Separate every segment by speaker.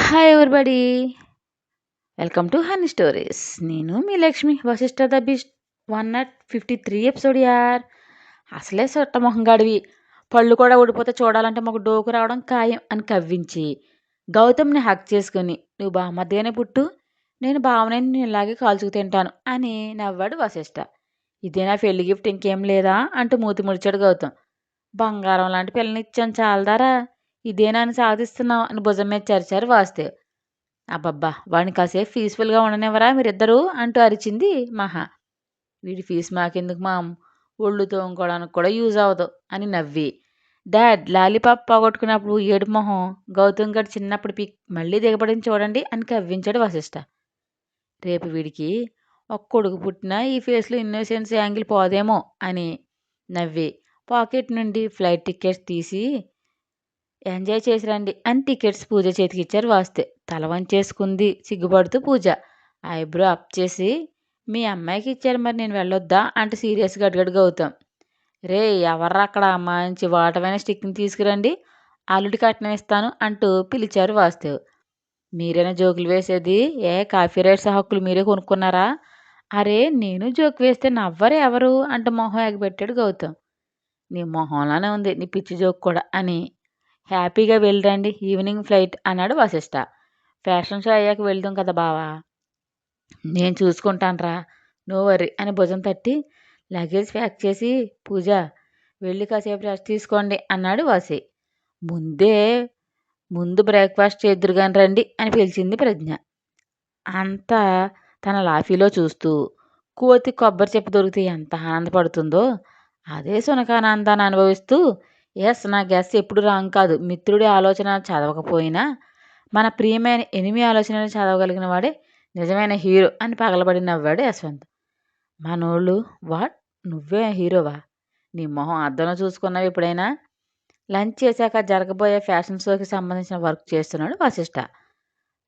Speaker 1: Hi everybody, welcome to honey stories. నేను మీ Lakshmi. Vashishta the beast 153 episode యార్. అసలే సొట్ట మొహం గడివి, పళ్ళు కూడా ఊడిపోతే చూడాలంటే మాకు డోకు రావడం ఖాయం అని కవ్వించి గౌతమ్ని హక్ చేసుకుని, నువ్వు బామ్మద్దిగానే పుట్టు, నేను భావనని నేను ఇలాగే కాల్చుకు తింటాను అని నవ్వాడు వశిష్ఠ. ఇదేనా పెళ్లి గిఫ్ట్, ఇంకేం లేదా అంటూ మూతి ముడిచాడు గౌతమ్. బంగారం లాంటి పిల్లనిచ్చాను చాలదారా, ఇదేనా అని సాధిస్తున్నావు అని భుజం మీద చరిచారు వాసుదేవ్. అబ్బబ్బా, వాడిని కాసేపు పీస్ఫుల్గా ఉండనివ్వరా మీరిద్దరూ అంటూ అరిచింది మహా. వీడి ఫీజు మాకెందుకు మామ్, ఒళ్ళు తోముకోవడానికి కూడా యూజ్ అవ్వదు అని నవ్వి, డాడ్ లాలీపాప్ పోగొట్టుకున్నప్పుడు ఏడు మొహం గౌతమ్ గడు చిన్నప్పుడు పిక్ మళ్ళీ దిగబడింది చూడండి అని కవ్వించాడు వశిష్ఠ. రేపు వీడికి ఒక్క కొడుకు పుట్టినా ఈ ఫేస్లో ఇన్నోసెన్స్ యాంగిల్ పోదేమో అని నవ్వి పాకెట్ నుండి ఫ్లైట్ టికెట్స్ తీసి, ఎంజాయ్ చేసి రండి అని టికెట్స్ పూజ చేతికిచ్చారు వాస్తే. తల వంచేసుకుంది సిగ్గుపడుతూ పూజ. ఐబ్రో అప్ చేసి, మీ అమ్మాయికి ఇచ్చారు మరి నేను వెళ్ళొద్దా అంటూ సీరియస్గా అడిగాడు గౌతమ్. రే ఎవర్రా అక్కడ, మంచి వాటమైన స్టిక్ని తీసుకురండి, అల్లుడి కట్నం ఇస్తాను అంటూ పిలిచారు వాస్తవ్. మీరైనా జోకులు వేసేది, ఏ కాఫీ రైట్స్ హక్కులు మీరే కొనుక్కున్నారా? అరే నేను జోక్ వేస్తే నవ్వరు ఎవరు అంటూ మొహం ఎగబెట్టాడు గౌతమ్. నీ మొహంలానే ఉంది నీ పిచ్చి జోక్ కూడా అని, హ్యాపీగా వెళ్ళిరండి ఈవినింగ్ ఫ్లైట్ అన్నాడు వశిష్ఠ. ఫ్యాషన్ షో అయ్యాక వెళ్దాం కదా బావా, నేను చూసుకుంటానురా, నో వర్రీ అని భుజం తట్టి లగేజ్ ప్యాక్ చేసి, పూజ వెళ్ళి కాసేపు రెస్ట్ తీసుకోండి అన్నాడు వసి. ముందు బ్రేక్ఫాస్ట్ చేద్దురుగాని రండి అని పిలిచింది ప్రజ్ఞ. అంతా తన లాఫీలో చూస్తూ, కోతి కొబ్బరి చెప్పు దొరికితే ఎంత ఆనందపడుతుందో అదే సునకానందాన్ని అనుభవిస్తూ, ఎస్ నా గెస్ ఎప్పుడు రాంగ్ కాదు, మిత్రుడి ఆలోచన చదవకపోయినా మన ప్రియమైన ఎనిమి ఆలోచనలు చదవగలిగిన వాడే నిజమైన హీరో అని పగలబడి నవ్వాడు యశ్వంత్. మనోళ్ళు వాట్, నువ్వే హీరోవా, నీ మొహం అద్దంలో చూసుకున్నావు ఎప్పుడైనా? లంచ్ చేశాక జరగబోయే ఫ్యాషన్ షోకి సంబంధించిన వర్క్ చేస్తున్నాడు వశిష్ఠ.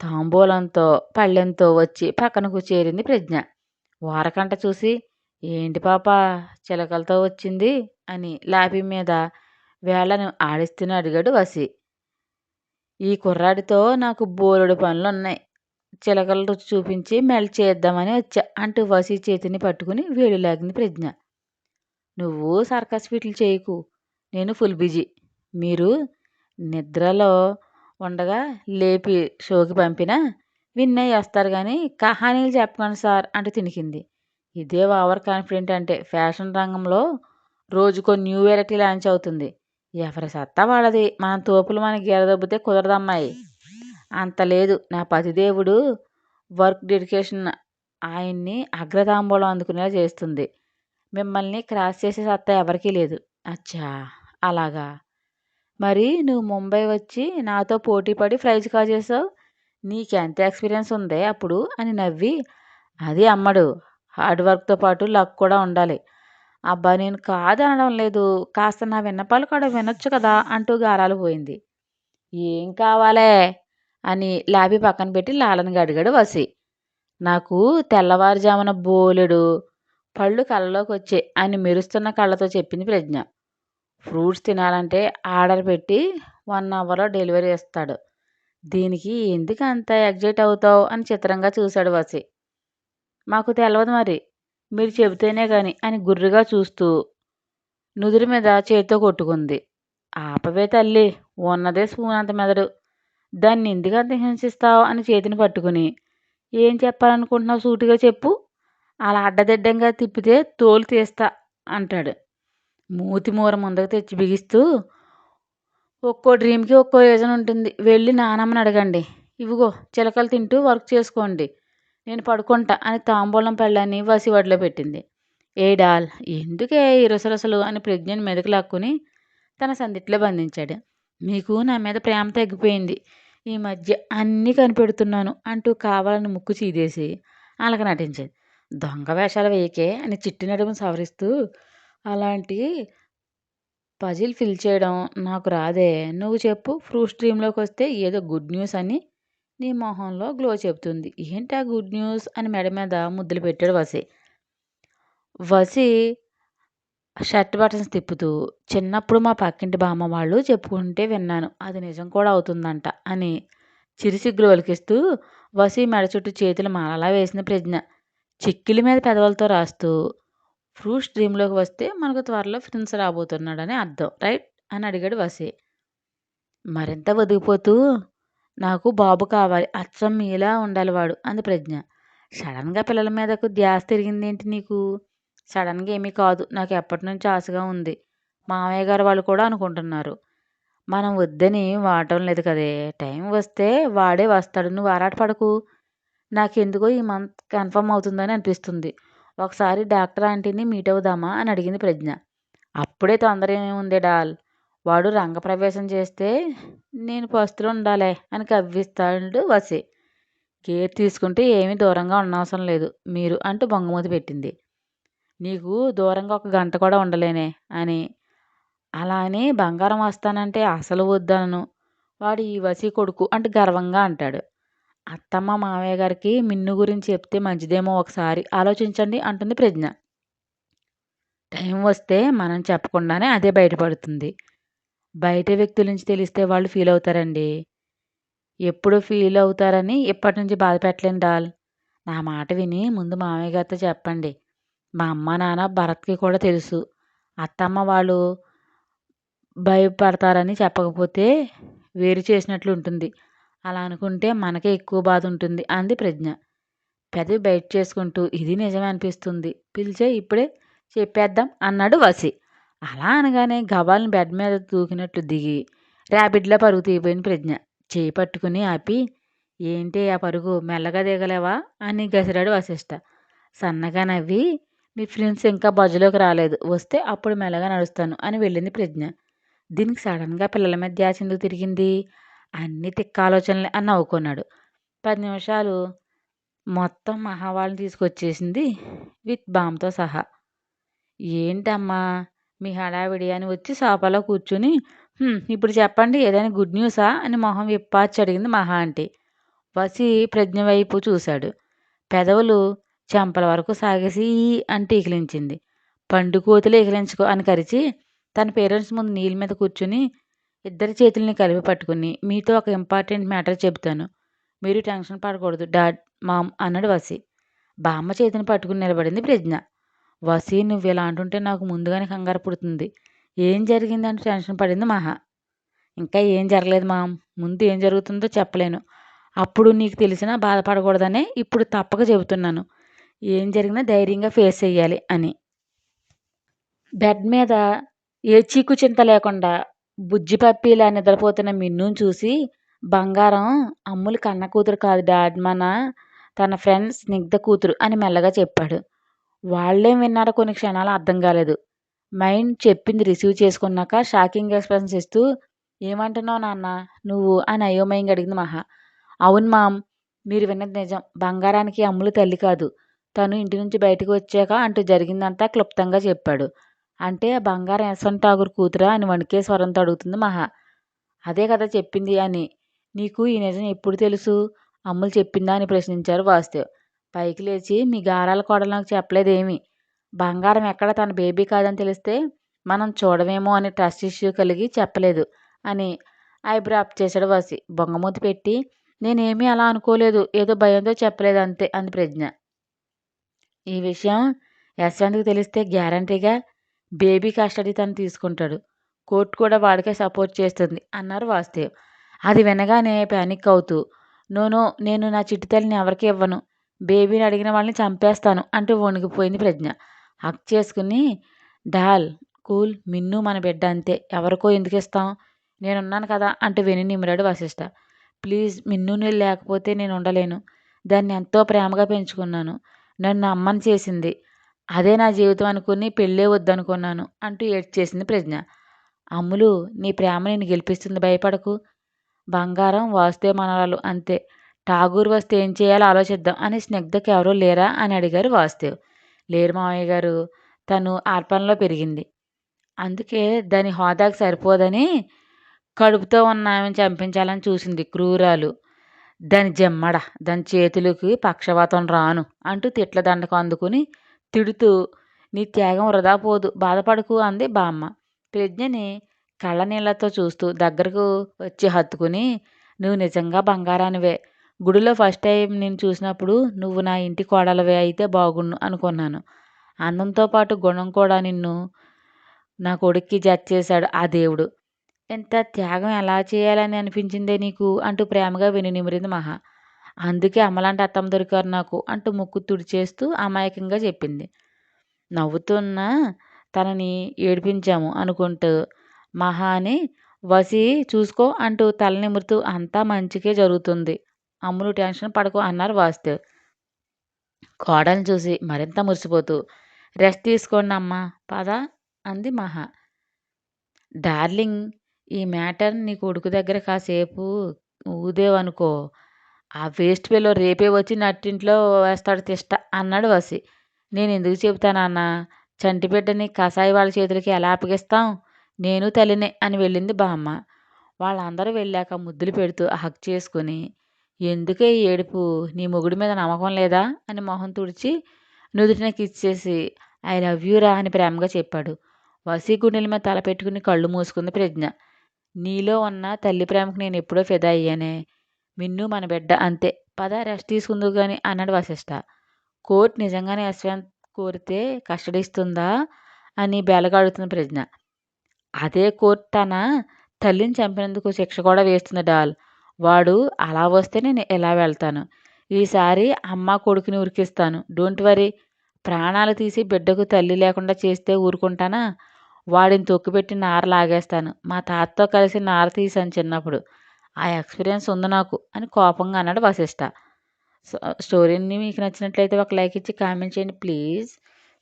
Speaker 1: తాంబూలంతో పళ్ళెంతో వచ్చి పక్కనకు చేరింది ప్రజ్ఞ. వారకంట చూసి, ఏంటి పాప చిలకలతో వచ్చింది అని లాపి మీద వేళ్లను ఆడిస్తూనే అడిగాడు వసి. ఈ కుర్రాడితో నాకు బోలెడు పనులున్నాయి, చిలకల రుచి చూపించి మెల్ట్ చేద్దామని వచ్చా అంటూ వసి చేతిని పట్టుకుని వేలు లాగింది ప్రజ్ఞ. నువ్వు సర్కస్ ఫీట్లు చేయకు, నేను ఫుల్ బిజీ. మీరు నిద్రలో ఉండగా లేపి షోకి పంపినా విన్నయ్య వస్తారు కానీ కహానీలు చెప్పకండి సార్ అంటూ తినికింది. ఇదే ఓవర్ కాన్ఫిడెంట్ అంటే, ఫ్యాషన్ రంగంలో రోజుకో న్యూ వెరైటీ లాంచ్ అవుతుంది, ఎవరి సత్తా వాళ్ళది, మన తోపులు మనకి గెలదొబ్బితే కుదరదమ్మాయి. అంత లేదు, నా పతిదేవుడు వర్క్ డెడికేషన్ ఆయన్ని అగ్రతాంబూలం అందుకునేలా చేస్తుంది, మిమ్మల్ని క్రాస్ చేసే సత్తా ఎవరికీ లేదు. అచ్చా అలాగా, మరి నువ్వు ముంబై వచ్చి నాతో పోటీ పడి ప్రైజ్ కాజేసావు, నీకెంత ఎక్స్పీరియన్స్ ఉందే అప్పుడు అని నవ్వి, అది అమ్మడు, హార్డ్ వర్క్తో పాటు లక్ కూడా ఉండాలి. అబ్బా నేను కాదనడం లేదు, కాస్త నా విన్నపాలు కూడా వినొచ్చు కదా అంటూ గారాలు పోయింది. ఏం కావాలే అని లాబీ పక్కన పెట్టి లాలనగా అడిగాడు వసి. నాకు తెల్లవారుజామున బోలెడు పళ్ళు కళ్ళలోకి వచ్చే అని మెరుస్తున్న కళ్ళతో చెప్పింది ప్రజ్ఞ. ఫ్రూట్స్ తినాలంటే ఆర్డర్ పెట్టి 1 అవర్లో డెలివరీ ఇస్తాడు, దీనికి ఎందుకు అంత ఎగ్జైట్ అవుతావు అని చిత్రంగా చూశాడు వసి. మాకు తెలియదు మరి, మీరు చెబితేనే కానీ అని గుర్రుగా చూస్తూ నుదురు మీద చేతితో కొట్టుకుంది. ఆపవే తల్లి, ఉన్నదే స్పూన్ అంత మెదడు, దాన్ని ఎందుకు అంత హింసిస్తావు అని చేతిని పట్టుకుని, ఏం చెప్పాలనుకుంటున్నావు సూటిగా చెప్పు, అలా అడ్డదిడ్డంగా తిప్పితే తోలు తీస్తా అంటాడు మూతి మూర ముందుకు తెచ్చి బిగిస్తూ. ఒక్కో డ్రీమ్కి ఒక్కో రీజన్ ఉంటుంది, వెళ్ళి నానమ్మని అడగండి, ఇవిగో చిలకలు తింటూ వర్క్ చేసుకోండి, నేను పడుకుంటా అని తాంబూలం పెళ్ళాన్ని వసి వడిలో పెట్టింది. ఏ డాల్ ఎందుకే ఈ రుసరుసలు అని ప్రజ్ఞని మెదకు లాక్కుని తన సందిట్లో బంధించాడు. మీకు నా మీద ప్రేమ తగ్గిపోయింది, ఈ మధ్య అన్నీ కనిపెడుతున్నాను అంటూ కావాలని ముక్కు చీదేసి అలాగ నటించేది. దొంగ వేషాలు వేయకే అని చిట్టి నడుమును సవరిస్తూ, అలాంటి పజిల్ ఫిల్ చేయడం నాకు రాదే, నువ్వు చెప్పు, ఫ్రూట్ స్ట్రీమ్లోకి వస్తే ఏదో గుడ్ న్యూస్ అని నీ మొహంలో గ్లో చెప్తుంది, ఏంటా గుడ్ న్యూస్ అని మెడ మీద ముద్దులు పెట్టాడు వసి. వసి షర్ట్ బటన్స్ తిప్పుతూ, చిన్నప్పుడు మా పక్కింటి బామ్మ వాళ్ళు చెప్పుకుంటే విన్నాను, అది నిజం కూడా అవుతుందంట అని చిరుసిగ్గులు ఒలికిస్తూ వసి మెడ చుట్టూ చేతులు మాలలా వేసిన ప్రజ్ఞ. చిక్కిలి మీద పెదవులతో రాస్తూ, ఫ్రూట్స్ డ్రీమ్‌లోకి వస్తే మనకు త్వరలో ప్రిన్స్ రాబోతున్నాడని అర్థం. రైట్? అని అడిగాడు వసి. మరింత ఒదిగిపోతూ, నాకు బాబు కావాలి. అచ్చం మీలా ఉండాలి వాడు అంది ప్రజ్ఞ. సడన్‌గా పిల్లల మీదకు ధ్యాస తిరిగిందేంటి నీకు? సడన్‌గా ఏమీ కాదు. నాకు ఎప్పటినుంచో ఆశగా ఉంది. మామయ్య గారు వాళ్ళు కూడా అనుకుంటున్నారు. మనం వద్దని వాడటం లేదు కదే! టైం వస్తే వాడే వస్తాడు. నువ్వు ఆరాటపడకు. నాకెందుకో ఈ మంత్ కన్ఫర్మ్ అవుతుందని అనిపిస్తుంది. ఒకసారి డాక్టర్ ఆంటీని మీట్ అవుదామా? అని అడిగింది ప్రజ్ఞ. అప్పుడే తొందర ఏముంది డాల్. వాడు రంగప్రవేశం చేస్తే నేను పస్తులుండాలే అని కవ్విస్తాడు వసి. కేర్ తీసుకుంటే ఏమీ దూరంగా ఉండనవసరం లేదు మీరు అంటూ బొంగమూతి పెట్టింది. నీకు దూరంగా ఒక గంట కూడా ఉండలేనే అని. అలా అని బంగారం వస్తానంటే అసలు వద్దనను. వాడు ఈ వసి కొడుకు అంటూ గర్వంగా అంటాడు. అత్తమ్మ మామయ్య గారికి మిన్ను గురించి చెప్తే మంచిదేమో ఒకసారి ఆలోచించండి అంటుంది ప్రజ్ఞ. టైం వస్తే మనం చెప్పకుండానే అదే బయటపడుతుంది. బయట వ్యక్తుల నుంచి తెలిస్తే వాళ్ళు ఫీల్ అవుతారండి. ఎప్పుడు ఫీల్ అవుతారని ఇప్పటి నుంచి బాధ పెట్టలేను డాల్. నా మాట విని ముందు మామయ్య గారితో చెప్పండి. మా అమ్మ నాన్న భరత్‌కి కూడా తెలుసు. అత్తమ్మ వాళ్ళు భయపడతారని చెప్పకపోతే వేరు చేసినట్లు ఉంటుంది. అలా అనుకుంటే మనకే ఎక్కువ బాధ ఉంటుంది అంది ప్రజ్ఞ. పెదవి బయట చేసుకుంటూ ఇది నిజమే అనిపిస్తుంది. పిలిచేయ్ ఇప్పుడే చెప్పేద్దాం అన్నాడు వసి. అలా అనగానే గబాల్న బెడ్ మీద దూకినట్లు దిగి ర్యాపిడ్‌లా పరుగు తీయబోయింది ప్రజ్ఞ. చేయి పట్టుకుని ఆపి ఏంటే ఆ పరుగు మెల్లగా దిగలేవా అని గసిరాడు వశిష్ట. సన్నగా నవ్వి మీ ఫ్రెండ్స్ ఇంకా బజ్జలోకి రాలేదు. వస్తే అప్పుడు మెల్లగా నడుస్తాను అని వెళ్ళింది ప్రజ్ఞ. దీనికి సడన్‌గా పిల్లల మీద ధ్యాస ఎందుకు తిరిగింది? అన్నీ తిక్క ఆలోచనలే అని నవ్వుకున్నాడు. 10 నిమిషాలు మొత్తం మహా వాళ్ళని తీసుకొచ్చేసింది విత్ బామ్‌తో సహా. ఏంటమ్మా మీ హడావిడి అని వచ్చి సోఫాలో కూర్చుని ఇప్పుడు చెప్పండి ఏదైనా గుడ్ న్యూసా అని మొహం విప్పార్చి అడిగింది మహా ఆంటీ. వసి ప్రజ్ఞ వైపు చూశాడు. పెదవులు చెంపల వరకు సాగేసి ఈ అని ఈకిలించింది. పండు కోతులు ఈకిలించుకో అని కరిచి తన పేరెంట్స్ ముందు నీళ్ళ మీద కూర్చుని ఇద్దరి చేతుల్ని కలిపి పట్టుకుని మీతో ఒక ఇంపార్టెంట్ మ్యాటర్ చెబుతాను. మీరు టెన్షన్ పడకూడదు డాడ్ మామ్ అన్నాడు వసి. బామ్మ చేతిని పట్టుకుని నిలబడింది ప్రజ్ఞ. వసి నువ్వు ఇలా అంటుంటే నాకు ముందుగానే కంగారు పుడుతుంది. ఏం జరిగిందంటే టెన్షన్ పడింది మహా. ఇంకా ఏం జరగలేదు మామ్. ముందు ఏం జరుగుతుందో చెప్పలేను. అప్పుడు నీకు తెలిసినా బాధపడకూడదనే ఇప్పుడు తప్పక చెబుతున్నాను. ఏం జరిగినా ధైర్యంగా ఫేస్ చెయ్యాలి అని. బెడ్ మీద ఏ చీకు చింత లేకుండా బుజ్జి పప్పీలా నిద్రపోతున్న మిన్నుని చూసి బంగారం అమ్ములు కన్న కూతురు కాదు డాడ్ తన ఫ్రెండ్ స్నిగ్ధ కూతురు అని మెల్లగా చెప్పాడు. వాళ్ళేం విన్నారో కొన్ని క్షణాలు అర్థం కాలేదు. మైండ్ చెప్పింది రిసీవ్ చేసుకున్నాక షాకింగ్ ఎక్స్ప్రెషన్స్ ఇస్తూ ఏమంటున్నావు నాన్న నువ్వు అని అయోమయంగా అడిగింది మహా. అవును మామ్ మీరు విన్నది నిజం. బంగారానికి అమ్ములు తల్లి కాదు. తను ఇంటి నుంచి బయటకు వచ్చాక అంటూ జరిగిందంతా క్లుప్తంగా చెప్పాడు. అంటే బంగారం యశ్వంత్ ఠాగూర్ కూతురా అని వణికే స్వరంతో అడుగుతుంది మహా. అదే కదా చెప్పింది అని. నీకు ఈ నిజం ఎప్పుడు తెలుసు? అమ్ములు చెప్పిందా అని ప్రశ్నించారు వాసుదేవ్. పైకి లేచి మీ గారాల కోడలు నాకు చెప్పలేదేమి. బంగారం ఎక్కడ తన బేబీ కాదని తెలిస్తే మనం చూడమేమో అని ట్రస్ట్ ఇష్యూ కలిగి చెప్పలేదు అని ఐబ్రో అప్ చేశాడు వసి. బొంగమూతి పెట్టి నేనేమీ అలా అనుకోలేదు. ఏదో భయంతో చెప్పలేదు అంతే అంది ప్రజ్ఞ. ఈ విషయం యశ్వంత్కి తెలిస్తే గ్యారంటీగా బేబీ కస్టడీ తను తీసుకుంటాడు. కోర్టు కూడా వాడికే సపోర్ట్ చేస్తుంది అన్నారు వాసుదేవ్. అది వినగానే ప్యానిక్ అవుతూ నో నేను నా చిట్టి తల్లిని ఎవరికి ఇవ్వను. బేబీని అడిగిన వాళ్ళని చంపేస్తాను అంటూ వణికిపోయింది ప్రజ్ఞ. హక్ చేసుకుని డాల్ కూల్ మిన్ను మన బిడ్డ అంతే ఎవరికో ఎందుకు ఇస్తాం నేనున్నాను కదా అంటూ వెను నిమిరాడు వశిష్ట. ప్లీజ్ మిన్నుని లేకపోతే నేను ఉండలేను. దాన్ని ఎంతో ప్రేమగా పెంచుకున్నాను. నన్ను అమ్మని చేసింది. అదే నా జీవితం అనుకుని పెళ్ళే వద్దనుకున్నాను అంటూ ఏడ్చేసింది ప్రజ్ఞ. అమ్ములు నీ ప్రేమ నేను గెలిపిస్తుంది భయపడకు. బంగారం వాసుదేవ్ మనవరాలు అంతే. ఠాగూర్ వస్తే ఏం చేయాలో ఆలోచిద్దాం అని స్నిగ్ధకి ఎవరూ లేరా అని అడిగారు వాసుదేవ్. లేరు మామయ్య గారు. తను ఆర్పణలో పెరిగింది. అందుకే దాని హోదాకి సరిపోదని కడుపుతో ఉన్న ఆమెను చంపించాలని చూసింది క్రూరాలు. దాని జమ్మడ దాని చేతులకి పక్షవాతం రాను అంటూ తిట్ల దండకు అందుకుని తిడుతూ నీ త్యాగం వృధా పోదు బాధపడకు అంది బామ్మ. ప్రజ్ఞని కళ్ళ నీళ్లతో చూస్తూ దగ్గరకు వచ్చి హత్తుకుని నువ్వు నిజంగా బంగారానివే. గుడిలో ఫస్ట్ టైం నిన్ను చూసినప్పుడు నువ్వు నా ఇంటి కోడలివే అయితే బాగున్ను అనుకున్నాను. అందంతో పాటు గుణం కూడా నిన్ను నా కొడుక్కి జత చేశాడు ఆ దేవుడు. ఇంత త్యాగం ఎలా చేయాలని అనిపించిందే నీకు అంటూ ప్రేమగా వెన్నునిమిరింది మహా. అందుకే అమ్మలాంటి అత్తమ్మ దొరికారు నాకు అంటూ ముక్కు తుడిచేస్తూ అమాయకంగా చెప్పింది. నవ్వుతున్న తనని ఏడిపించాము అనుకుంటూ మహా అని వసి చూసుకో అంటూ తల నిమురుతూ అంతా మంచికే జరుగుతుంది. అమ్ములు టెన్షన్ పడకు అన్నారు వాసుదేవ్. కోడల్ని చూసి మరింత మురిసిపోతూ రెస్ట్ తీసుకోండి అమ్మా పద అంది మహా. డార్లింగ్ ఈ మ్యాటర్ నీ కొడుకు దగ్గర కాసేపు ఊదేవనుకో ఆ వేస్ట్ ఫెలో రేపే వచ్చి నట్టింట్లో వేస్తాడు తిష్ట అన్నాడు వసి. నేను ఎందుకు చెబుతానన్నా చంటిబిడ్డని కసాయి వాళ్ళ చేతులకి ఎలా అప్పగిస్తాం నేను తల్లినే అని వెళ్ళింది బామ్మ. వాళ్ళందరూ వెళ్ళాక ముద్దులు పెడుతూ హక్ చేసుకుని ఎందుకే ఈ ఏడుపు నీ మొగుడి మీద నమ్మకం లేదా అని మొహం తుడిచి నుదుటిన కిస్ చేసి ఐ లవ్ యూ రా అని ప్రేమగా చెప్పాడు. వసీ గుండెల మీద తల పెట్టుకుని కళ్ళు మూసుకుంది ప్రజ్ఞ. నీలో ఉన్న తల్లి ప్రేమకు నేను ఎప్పుడో ఫిదా అయ్యానే. మిన్ను మన బిడ్డ అంతే. పద రెస్ట్ తీసుకుందువు గాని అన్నాడు వశిష్ఠ. కోర్టు నిజంగానే యశ్వంత్ కోరితే కస్టడీ ఇస్తుందా అని బేలగా అడుగుతుంది ప్రజ్ఞ. అదే కోర్టు తన తల్లిని చంపినందుకు శిక్ష కూడా వేస్తుంది డాల్. వాడు అలా వస్తే నేను ఎలా వెళ్తాను. ఈసారి అమ్మ కొడుకుని ఉరికిస్తాను. Don't worry. ప్రాణాలు తీసి బిడ్డకు తల్లి లేకుండా చేస్తే ఊరుకుంటానా? వాడిని తొక్కిపెట్టి నార లాగేస్తాను. మా తాతతో కలిసి నార తీశాను చిన్నప్పుడు. ఆ ఎక్స్పీరియన్స్ ఉంది నాకు అని కోపంగా అన్నాడు వశిష్ఠ. స్టోరీని మీకు నచ్చినట్లయితే ఒక లైక్ ఇచ్చి కామెంట్ చేయండి ప్లీజ్.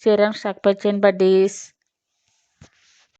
Speaker 1: షేర్ అండ్ సబ్స్క్రైబ్ చేయండి బడ్డీస్.